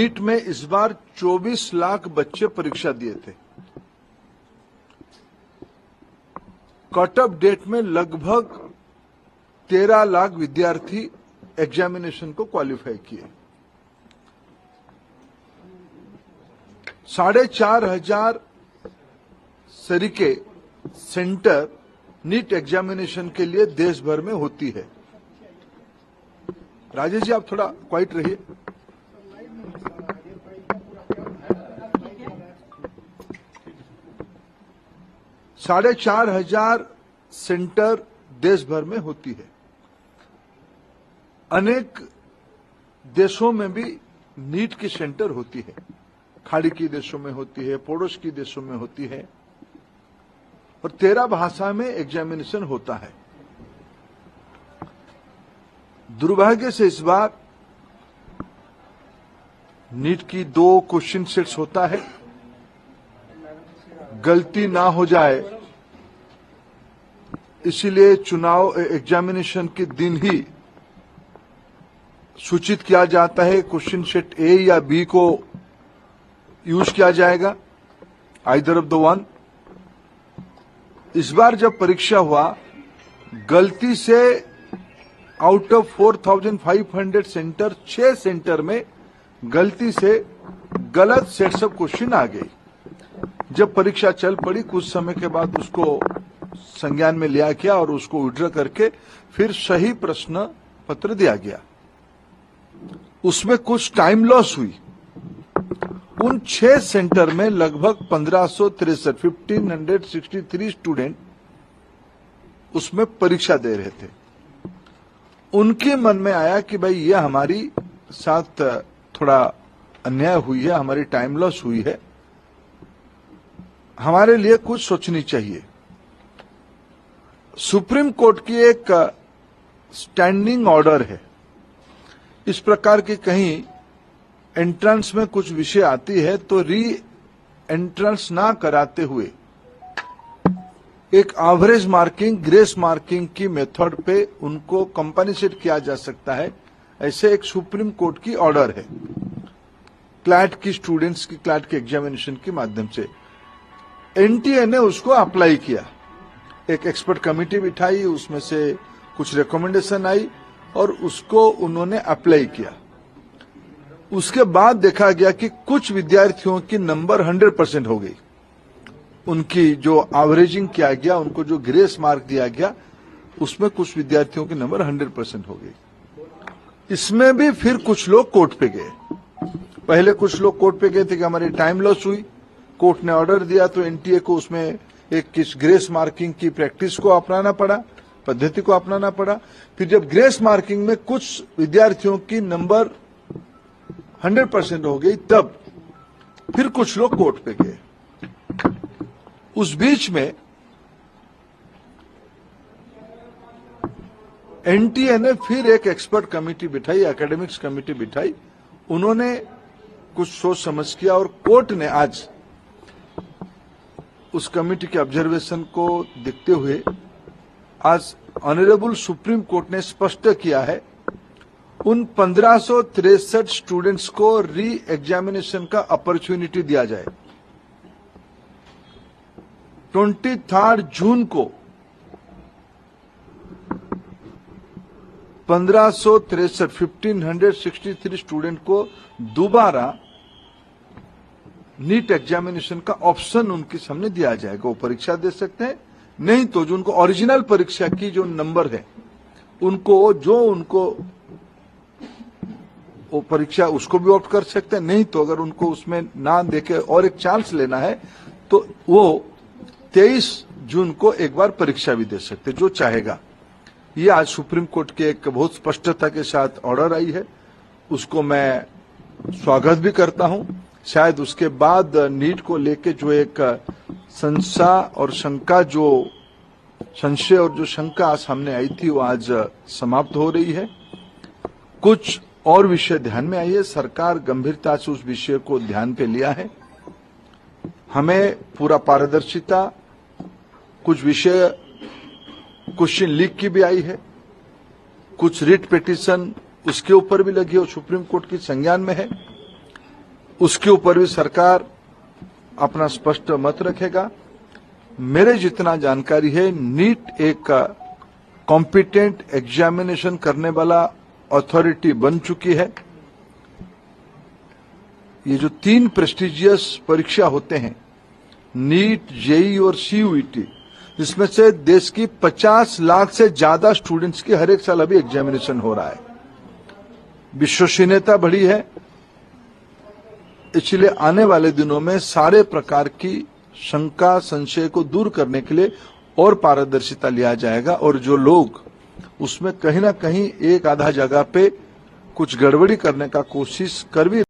NEET में इस बार 24 लाख बच्चे परीक्षा दिए थे। कट ऑफ डेट में लगभग 13 लाख विद्यार्थी एग्जामिनेशन को क्वालिफाई किए। 4,500 तरीके सेंटर नीट एग्जामिनेशन के लिए देश भर में होती है। राजेश जी, आप थोड़ा क्वाइट रहिए। साढ़े 4,500 सेंटर देश भर में होती है। अनेक देशों में भी नीट की सेंटर होती है। खाड़ी के देशों में होती है, पड़ोस के देशों में होती है, और 13 भाषा में एग्जामिनेशन होता है। दुर्भाग्य से इस बार नीट की 2 क्वेश्चन सेट्स होता है। गलती ना हो जाए इसीलिए चुनाव एग्जामिनेशन के दिन ही सूचित किया जाता है क्वेश्चन सेट ए या बी को यूज किया जाएगा, आइदर ऑफ द वन। इस बार जब परीक्षा हुआ, गलती से आउट ऑफ 4,500 सेंटर 6 सेंटर में गलती से गलत सेट्स ऑफ क्वेश्चन आ गई। जब परीक्षा चल पड़ी, कुछ समय के बाद उसको संज्ञान में लिया गया और उसको विड्रॉ करके फिर सही प्रश्न पत्र दिया गया। उसमें कुछ टाइम लॉस हुई। उन 6 सेंटर में लगभग 1563 स्टूडेंट उसमें परीक्षा दे रहे थे। उनके मन में आया कि भाई ये हमारी साथ थोड़ा अन्याय हुई है, हमारी टाइम लॉस हुई है, हमारे लिए कुछ सोचनी चाहिए। सुप्रीम कोर्ट की एक स्टैंडिंग ऑर्डर है। इस प्रकार की कहीं एंट्रेंस में कुछ विषय आती है तो री एंट्रेंस ना कराते हुए एक एवरेज मार्किंग, ग्रेस मार्किंग की मेथड पे उनको कंपनसेट किया जा सकता है। ऐसे एक सुप्रीम कोर्ट की ऑर्डर है क्लैट की स्टूडेंट्स की, क्लैट के एग्जामिनेशन के माध्यम से। एनटीए ने उसको अप्लाई किया। एक एक्सपर्ट कमेटी बिठाई, उसमें से कुछ रिकमेंडेशन आई और उसको उन्होंने अप्लाई किया। उसके बाद देखा गया कि कुछ विद्यार्थियों की नंबर 100% हो गई। उनकी जो एवरेजिंग किया गया, उनको जो ग्रेस मार्क दिया गया, उसमें कुछ विद्यार्थियों की नंबर 100% हो गई। इसमें भी फिर कुछ लोग कोर्ट पे गए। पहले कुछ लोग कोर्ट पे गए थे कि हमारी टाइम लॉस हुई, कोर्ट ने ऑर्डर दिया तो एनटीए को उसमें एक किस ग्रेस मार्किंग की प्रैक्टिस को अपनाना पड़ा, पद्धति को अपनाना पड़ा। फिर जब ग्रेस मार्किंग में कुछ विद्यार्थियों की नंबर 100% हो गई, तब फिर कुछ लोग कोर्ट पे गए। उस बीच में एनटीए ने फिर एक एक्सपर्ट कमेटी बिठाई, एकेडमिक्स कमेटी बिठाई। उन्होंने कुछ सोच समझ किया और कोर्ट ने आज उस कमेटी के ऑब्जर्वेशन को देखते हुए आज ऑनरेबल सुप्रीम कोर्ट ने स्पष्ट किया है उन 1563 स्टूडेंट्स को री एग्जामिनेशन का अपॉर्चुनिटी दिया जाए। 23 जून को 1563 स्टूडेंट को दोबारा नीट एग्जामिनेशन का ऑप्शन उनके सामने दिया जाएगा। वो परीक्षा दे सकते हैं, नहीं तो जो उनको ओरिजिनल परीक्षा की जो नंबर है उनको वो परीक्षा उसको भी ऑप्ट कर सकते हैं। नहीं तो अगर उनको उसमें ना देके और एक चांस लेना है तो वो 23 जून को एक बार परीक्षा भी दे सकते, जो चाहेगा। ये आज सुप्रीम कोर्ट के एक बहुत स्पष्टता के साथ ऑर्डर आई है, उसको मैं स्वागत भी करता हूं। शायद उसके बाद नीट को लेके जो एक संशय और शंका सामने आई थी, वो आज समाप्त हो रही है। कुछ और विषय ध्यान में आई है, सरकार गंभीरता से उस विषय को ध्यान पे लिया है। हमें पूरा पारदर्शिता, कुछ विषय क्वेश्चन लीक की भी आई है, कुछ रिट पिटीशन उसके ऊपर भी लगी और सुप्रीम कोर्ट की संज्ञान में है। उसके ऊपर भी सरकार अपना स्पष्ट मत रखेगा। मेरे जितना जानकारी है, नीट एक कॉम्पिटेंट एग्जामिनेशन करने वाला अथॉरिटी बन चुकी है। ये जो 3 प्रेस्टिजियस परीक्षा होते हैं, नीट, जेईई और सीयूईटी, इसमें से देश की 50 लाख से ज्यादा स्टूडेंट्स की हर एक साल अभी एग्जामिनेशन हो रहा है। विश्वसनीयता बढ़ी है, इसलिए आने वाले दिनों में सारे प्रकार की शंका संशय को दूर करने के लिए और पारदर्शिता लिया जाएगा, और जो लोग उसमें कहीं ना कहीं एक आधा जगह पे कुछ गड़बड़ी करने का कोशिश कर भी